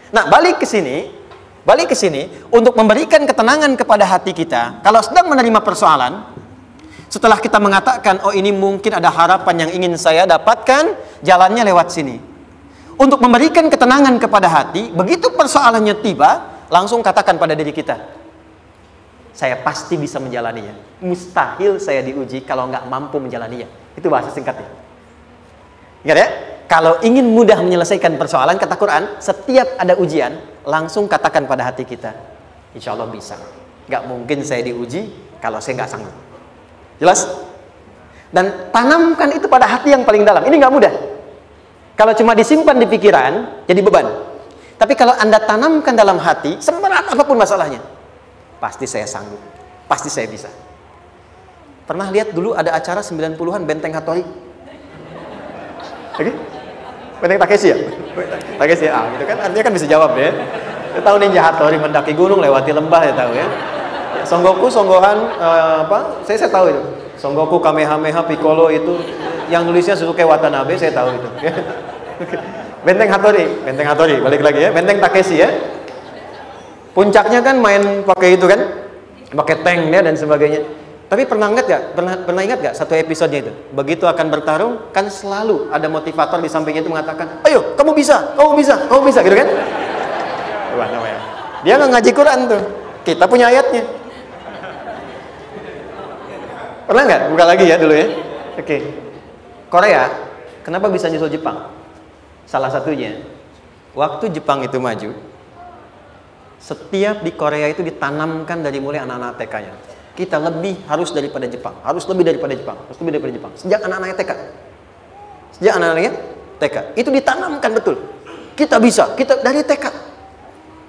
Nah, balik ke sini untuk memberikan ketenangan kepada hati kita. Kalau sedang menerima persoalan, setelah kita mengatakan, oh ini mungkin ada harapan yang ingin saya dapatkan, jalannya lewat sini. Untuk memberikan ketenangan kepada hati, begitu persoalannya tiba, langsung katakan pada diri kita, saya pasti bisa menjalaninya. Mustahil saya diuji kalau nggak mampu menjalaninya. Itu bahasa singkatnya. Ingat ya? Kalau ingin mudah menyelesaikan persoalan, kata Quran, setiap ada ujian, langsung katakan pada hati kita, insya Allah bisa. Gak mungkin saya diuji kalau saya nggak sanggup. Jelas? Dan tanamkan itu pada hati yang paling dalam. Ini nggak mudah. Kalau cuma disimpan di pikiran, jadi beban. Tapi kalau Anda tanamkan dalam hati, seberat apapun masalahnya, pasti saya sanggup. Pasti saya bisa. Pernah lihat dulu ada acara 90-an Benteng Hattori? Oke? Benteng Takeshi ya? Takeshi ya? Gitu kan? Artinya kan bisa jawab ya. Saya tahu Ninja Hattori mendaki gunung, lewati lembah, ya tahu ya. Son Goku, Son Gohan, apa? Saya tahu itu. Son Goku, Kamehameha, Piccolo itu. Yang nulisnya Suzuki Watanabe, saya tahu itu. Benteng Hattori, balik lagi ya. Benteng Takeshi ya. Puncaknya kan main pakai itu kan? Pakai tank ya dan sebagainya. Tapi pernah ingat gak? Pernah ingat gak satu episodenya itu? Begitu akan bertarung, kan selalu ada motivator di sampingnya itu mengatakan, ayo, kamu bisa, gitu kan? Wah, namanya. Dia nggak ngaji Quran tuh. Kita punya ayatnya. Pernah nggak? Buka lagi ya dulu ya. Oke. Korea, kenapa bisa nyusul Jepang? Salah satunya, waktu Jepang itu maju, setiap di Korea itu ditanamkan dari mulai anak-anak TK-nya. Kita harus lebih daripada Jepang. Sejak anak-anaknya TK. Itu ditanamkan betul. Kita bisa, kita dari TK.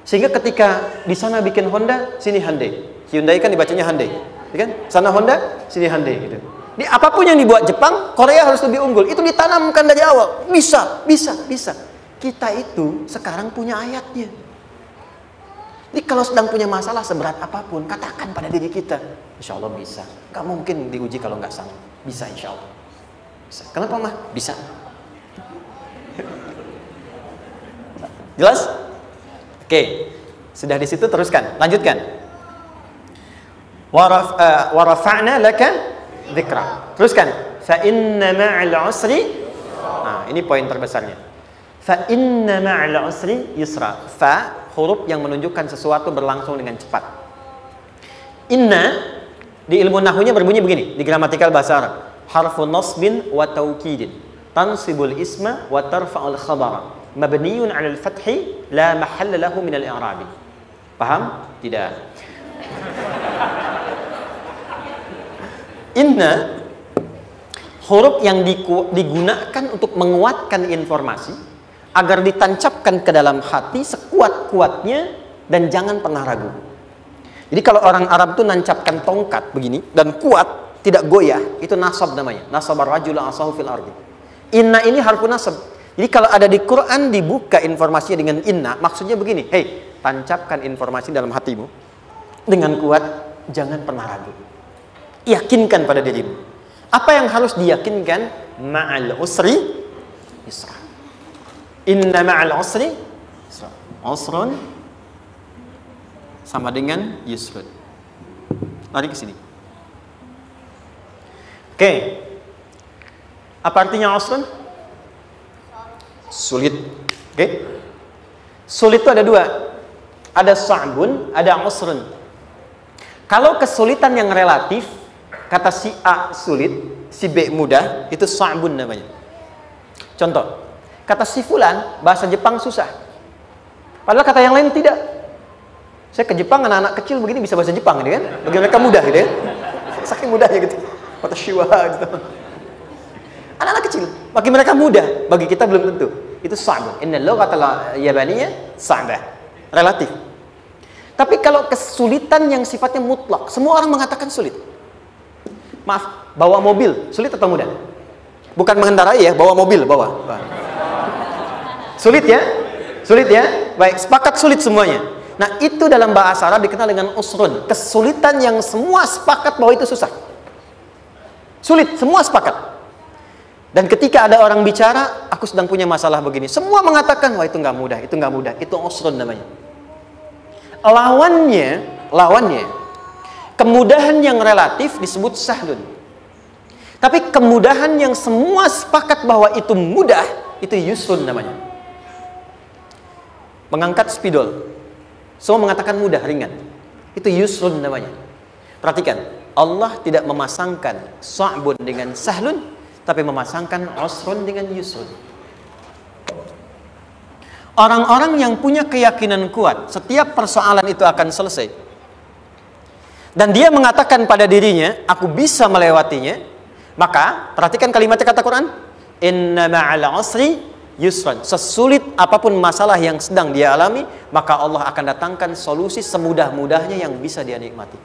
Sehingga ketika di sana bikin Honda, sini Hyundai. Hyundai kan dibacanya Hyundai, kan? Sana Honda, sini Hyundai gitu. Di apapun yang dibuat Jepang, Korea harus lebih unggul. Itu ditanamkan dari awal. Bisa. Kita itu sekarang punya ayatnya. Jadi kalau sedang punya masalah seberat apapun, katakan pada diri kita, insya Allah bisa. Gak mungkin diuji kalau nggak sanggup. Bisa insya Allah. Bisa. Kenapa mah? Bisa. Jelas? Oke. Sudah di situ teruskan. Lanjutkan. Warafa'na laka dzikra. Teruskan. Fa inna ma'al usri. Nah, ini poin terbesarnya. Fa inna ma'al usri yusra. Fa huruf yang menunjukkan sesuatu berlangsung dengan cepat. Inna di ilmu nahwunya berbunyi begini, di gramatikal bahasa Arab. Harfun nasbin wa taukidin. Tansibul isma wa tarfa'ul khabara. Mabniun 'alal fathi la mahalla lahu min al-i'rabi. Paham? Tidak. Inna huruf yang digunakan untuk menguatkan informasi agar ditancapkan ke dalam hati sekuat-kuatnya dan jangan pernah ragu. Jadi kalau orang Arab itu nancapkan tongkat begini dan kuat, tidak goyah, itu nasab namanya. Nasabar rajul asahu fil ardi. Inna ini harfun nasab. Jadi kalau ada di Quran dibuka informasinya dengan inna, maksudnya begini, hei, tancapkan informasi dalam hatimu dengan kuat, jangan pernah ragu. Yakinkan pada dirimu. Apa yang harus diyakinkan? Ma'al usri yusra. Inna ma'al usri yusra. Usrun sama dengan yusrun. Lari ke sini. Oke. Apa artinya usrun? Sulit. Oke. Sulit itu ada dua. Ada sa'bun, ada usrun. Kalau kesulitan yang relatif, kata si A sulit, si B mudah, itu sa'bun namanya. Contoh, kata si fulan, bahasa Jepang susah. Padahal kata yang lain tidak. Saya ke Jepang, anak-anak kecil begini bisa bahasa Jepang gitu kan. Bagi mereka mudah gitu ya. Saking mudahnya gitu. Kata shiwa gitu. Anak-anak kecil, bagi mereka mudah, bagi kita belum tentu. Itu sa'bun. Innal lughatal yabaniyah sa'bah. Relatif. Tapi kalau kesulitan yang sifatnya mutlak, semua orang mengatakan sulit. Maaf, bawa mobil, sulit atau mudah? Bukan mengendarai ya, bawa mobil, bawa. Sulit ya? Sulit ya? Baik, sepakat sulit semuanya. Nah, itu dalam bahasa Arab dikenal dengan usrun. Kesulitan yang semua sepakat bahwa itu susah. Sulit, semua sepakat. Dan ketika ada orang bicara, aku sedang punya masalah begini. Semua mengatakan, wah itu nggak mudah, itu nggak mudah. Itu usrun namanya. Lawannya, kemudahan yang relatif disebut sahlun. Tapi kemudahan yang semua sepakat bahwa itu mudah, itu yusrun namanya. Mengangkat spidol, semua mengatakan mudah, ringan. Itu yusrun namanya. Perhatikan, Allah tidak memasangkan sa'bun dengan sahlun, tapi memasangkan usrun dengan yusrun. Orang-orang yang punya keyakinan kuat, setiap persoalan itu akan selesai. Dan dia mengatakan pada dirinya, aku bisa melewatinya. Maka, perhatikan kalimat kata Quran. Inna ma'al usri yusran. Sesulit apapun masalah yang sedang dia alami, maka Allah akan datangkan solusi semudah-mudahnya yang bisa dia nikmati.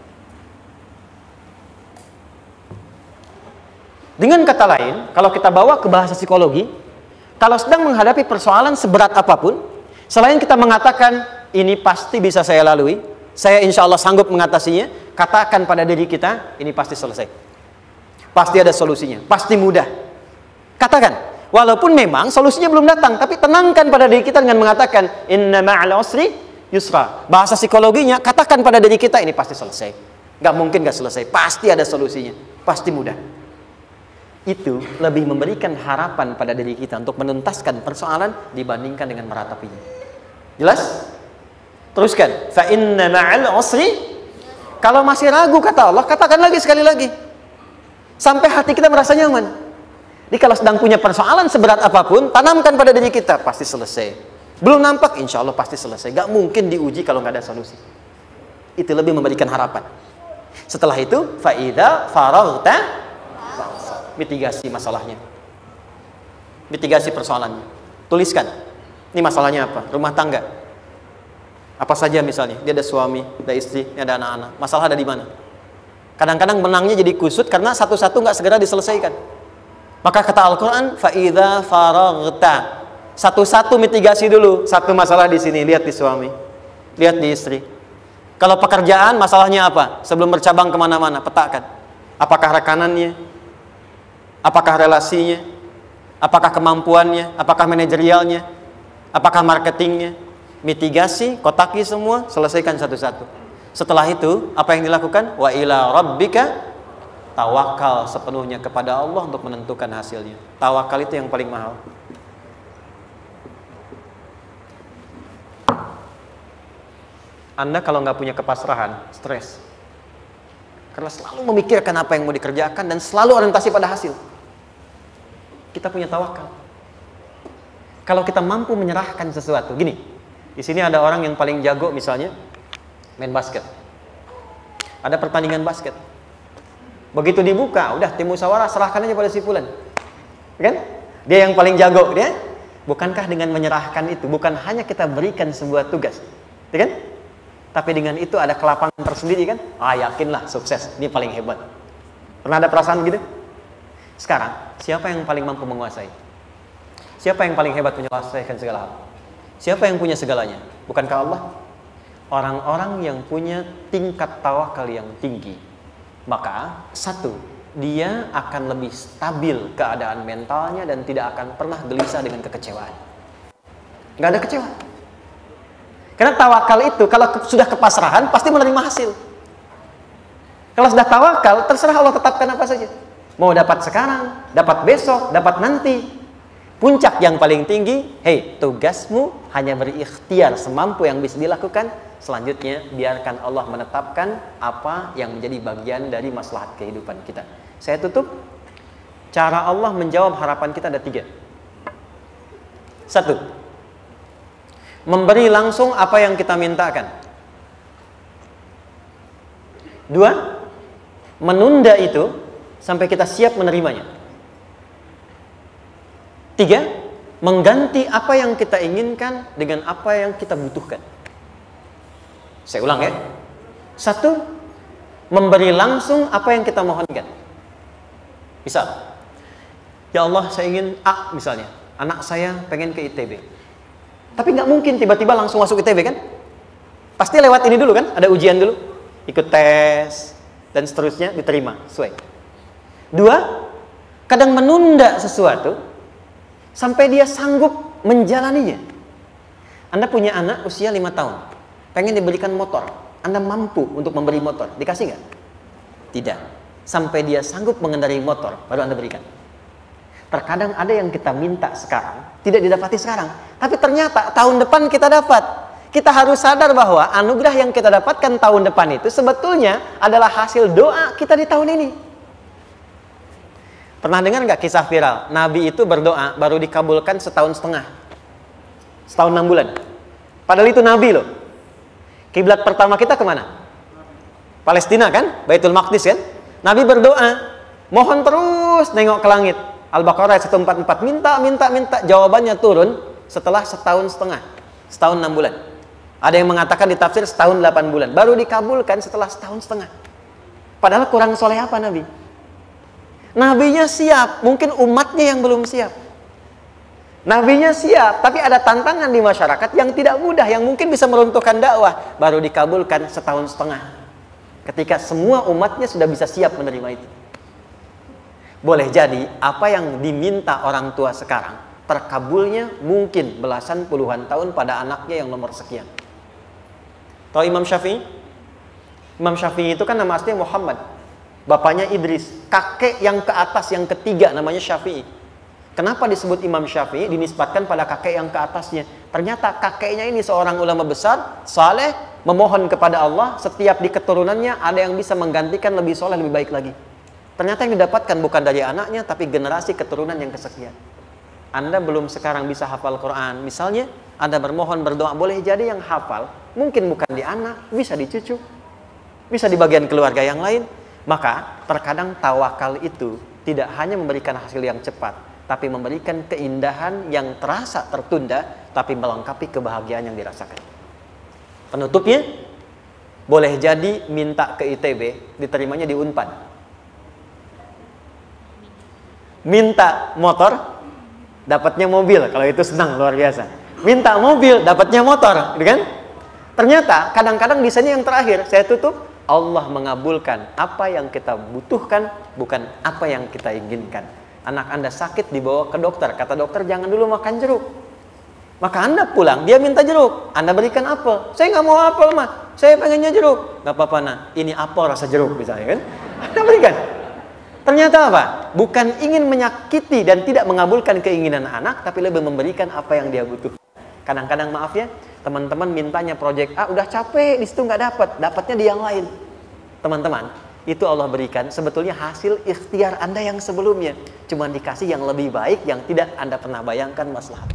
Dengan kata lain, kalau kita bawa ke bahasa psikologi, kalau sedang menghadapi persoalan seberat apapun, selain kita mengatakan, ini pasti bisa saya lalui, saya insya Allah sanggup mengatasinya, katakan pada diri kita, ini pasti selesai. Pasti ada solusinya, pasti mudah. Katakan, walaupun memang solusinya belum datang, tapi tenangkan pada diri kita dengan mengatakan, inna ma'al usri yusra. Bahasa psikologinya, katakan pada diri kita, ini pasti selesai. Gak mungkin gak selesai, pasti ada solusinya, pasti mudah. Itu lebih memberikan harapan pada diri kita untuk menuntaskan persoalan dibandingkan dengan meratapinya. Jelas? Teruskan. Fa inna ma'al usri. Kalau masih ragu kata Allah, katakan lagi sekali lagi. Sampai hati kita merasa nyaman. Jadi kalau sedang punya persoalan seberat apapun, tanamkan pada diri kita, pasti selesai. Belum nampak, insya Allah pasti selesai. Gak mungkin diuji kalau nggak ada solusi. Itu lebih memberikan harapan. Setelah itu, fa'idha faraghta, mitigasi masalahnya. Mitigasi persoalannya. Tuliskan. Ini masalahnya apa? Rumah tangga. Apa saja misalnya, dia ada suami, ada istri, ada anak-anak. Masalah ada di mana? Kadang-kadang benangnya jadi kusut karena satu-satu nggak segera diselesaikan. Maka kata Al-Quran, fa'idha faraghta. Satu-satu mitigasi dulu. Satu masalah di sini, lihat di suami, lihat di istri. Kalau pekerjaan, masalahnya apa? Sebelum bercabang kemana-mana, petakan. Apakah rekanannya? Apakah relasinya? Apakah kemampuannya? Apakah manajerialnya? Apakah marketingnya? Mitigasi, kotaki semua, selesaikan satu-satu. Setelah itu, apa yang dilakukan? Wa ila rabbika, tawakal sepenuhnya kepada Allah untuk menentukan hasilnya. Tawakal itu yang paling mahal. Anda kalau nggak punya kepasrahan, stres. Karena selalu memikirkan apa yang mau dikerjakan dan selalu orientasi pada hasil. Kita punya tawakal. Kalau kita mampu menyerahkan sesuatu, gini. Di sini ada orang yang paling jago misalnya main basket. Ada pertandingan basket. Begitu dibuka, udah tim musyawarah serahkan aja pada si fulan. Kan? Dia yang paling jago, dia. Bukankah dengan menyerahkan itu bukan hanya kita berikan sebuah tugas, ya kan? Tapi dengan itu ada kelapangan tersendiri kan? Yakinlah sukses, ini paling hebat. Pernah ada perasaan gitu? Sekarang, siapa yang paling mampu menguasai? Siapa yang paling hebat menyelesaikan segala hal? Siapa yang punya segalanya? Bukankah Allah? Orang-orang yang punya tingkat tawakal yang tinggi, maka satu, dia akan lebih stabil keadaan mentalnya dan tidak akan pernah gelisah dengan kekecewaan. Nggak ada kecewa. Karena tawakal itu kalau sudah kepasrahan pasti menerima hasil. Kalau sudah tawakal, terserah Allah tetapkan apa saja. Mau dapat sekarang, dapat besok, dapat nanti. Puncak yang paling tinggi, tugasmu hanya berikhtiar semampu yang bisa dilakukan. Selanjutnya, biarkan Allah menetapkan apa yang menjadi bagian dari maslahat kehidupan kita. Saya tutup. Cara Allah menjawab harapan kita ada 3. 1. Memberi langsung apa yang kita mintakan. 2. Menunda itu sampai kita siap menerimanya. 3. Mengganti apa yang kita inginkan dengan apa yang kita butuhkan. Saya ulang ya. 1. Memberi langsung apa yang kita mohonkan. Misal, ya Allah saya ingin A misalnya. Anak saya pengen ke ITB. Tapi nggak mungkin tiba-tiba langsung masuk ITB kan? Pasti lewat ini dulu kan? Ada ujian dulu. Ikut tes dan seterusnya diterima. Sesuai. 2. Kadang menunda sesuatu sampai dia sanggup menjalaninya. Anda punya anak usia 5 tahun, pengen diberikan motor. Anda mampu untuk memberi motor, dikasih nggak? Tidak. Sampai dia sanggup mengendarai motor, baru Anda berikan. Terkadang ada yang kita minta sekarang, tidak didapati sekarang. Tapi ternyata tahun depan kita dapat. Kita harus sadar bahwa anugerah yang kita dapatkan tahun depan itu sebetulnya adalah hasil doa kita di tahun ini. Pernah dengar nggak kisah viral? Nabi itu berdoa baru dikabulkan setahun setengah. Setahun 6 bulan. Padahal itu Nabi loh. Kiblat pertama kita kemana? Palestina kan? Baitul Maqdis kan? Nabi berdoa. Mohon terus nengok ke langit. Al-Baqarah 144. Minta. Jawabannya turun setelah setahun setengah. Setahun 6 bulan. Ada yang mengatakan di tafsir setahun 8 bulan. Baru dikabulkan setelah setahun setengah. Padahal kurang soleh apa Nabi? Nabinya siap, mungkin umatnya yang belum siap. Nabinya siap, tapi ada tantangan di masyarakat yang tidak mudah, yang mungkin bisa meruntuhkan dakwah. Baru dikabulkan setahun setengah. Ketika semua umatnya sudah bisa siap menerima itu. Boleh jadi, apa yang diminta orang tua sekarang, terkabulnya mungkin belasan puluhan tahun pada anaknya yang nomor sekian. Tahu Imam Syafi'i? Imam Syafi'i itu kan nama aslinya Muhammad. Bapaknya Idris. Kakek yang ke atas, yang ketiga namanya Syafi'i. Kenapa disebut Imam Syafi'i? Dinisbatkan pada kakek yang ke atasnya. Ternyata kakeknya ini seorang ulama besar, saleh, memohon kepada Allah. Setiap di keturunannya ada yang bisa menggantikan lebih soleh, lebih baik lagi. Ternyata yang didapatkan bukan dari anaknya, tapi generasi keturunan yang kesekian. Anda belum sekarang bisa hafal Quran. Misalnya, Anda bermohon, berdoa, boleh jadi yang hafal mungkin bukan di anak, bisa di cucu, bisa di bagian keluarga yang lain. Maka terkadang tawakal itu tidak hanya memberikan hasil yang cepat, tapi memberikan keindahan yang terasa tertunda, tapi melengkapi kebahagiaan yang dirasakan. Penutupnya, boleh jadi minta ke ITB, diterimanya di Unpad. Minta motor, dapatnya mobil. Kalau itu senang, luar biasa. Minta mobil, dapatnya motor, gitu kan? Ternyata kadang-kadang desainnya yang terakhir. Saya tutup, Allah mengabulkan apa yang kita butuhkan, bukan apa yang kita inginkan. Anak Anda sakit, dibawa ke dokter. Kata dokter, jangan dulu makan jeruk. Maka Anda pulang, dia minta jeruk. Anda berikan apel. Saya nggak mau apel, mah. Saya pengennya jeruk. Nggak apa-apa, nah. Ini apel rasa jeruk, misalnya kan. Anda berikan. Ternyata apa? Bukan ingin menyakiti dan tidak mengabulkan keinginan anak, tapi lebih memberikan apa yang dia butuh. Kadang-kadang maaf ya, teman-teman mintanya proyek A, udah capek, di situ nggak dapat, dapatnya di yang lain. Teman-teman, itu Allah berikan sebetulnya hasil ikhtiar Anda yang sebelumnya. Cuma dikasih yang lebih baik, yang tidak Anda pernah bayangkan maslahat.